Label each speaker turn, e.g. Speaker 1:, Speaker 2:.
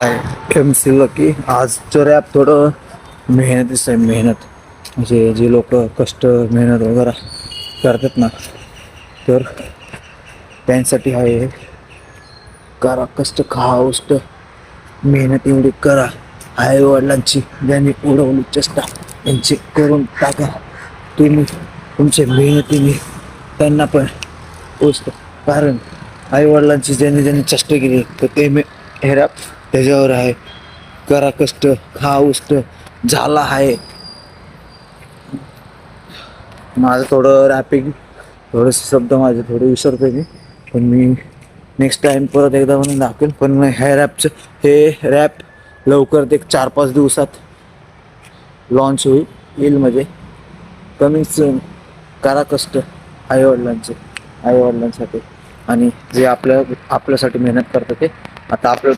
Speaker 1: MC lucky आजचं rap थोडं मेहनतीच आहे. मेहनत म्हणजे जे लोक कष्ट मेहनत वगैरे करतात ना, तर त्यांसाठी आहे. करा कष्ट, खा उष्ट, मेहनत एवढी करा. आई वडिलांची ज्यांनी उडवली चेष्टा त्यांची करून टाका. तुम्ही तुमच्या मेहनतीने त्यांना पण उष्ट, कारण आई वडिलांची ज्यांनी ज्यांनी चेष्टा केली तर ते हे रॅप त्याच्यावर आहे. करा कष्ट, खा उष्ट, झाला आहे. माझं थोडं रॅपिंग थोडेसे शब्द माझे थोडे विसरतोय मी, पण मी नेक्स्ट टाइम परत एकदा म्हणून दाखवेल. पण हे रॅप लवकर एक 4-5 दिवसात लॉन्च येईल म्हणजे कमी सून. करा कष्ट आईवडिलांसाठी आणि जे आपल्यासाठी मेहनत करतात ते आता आपलं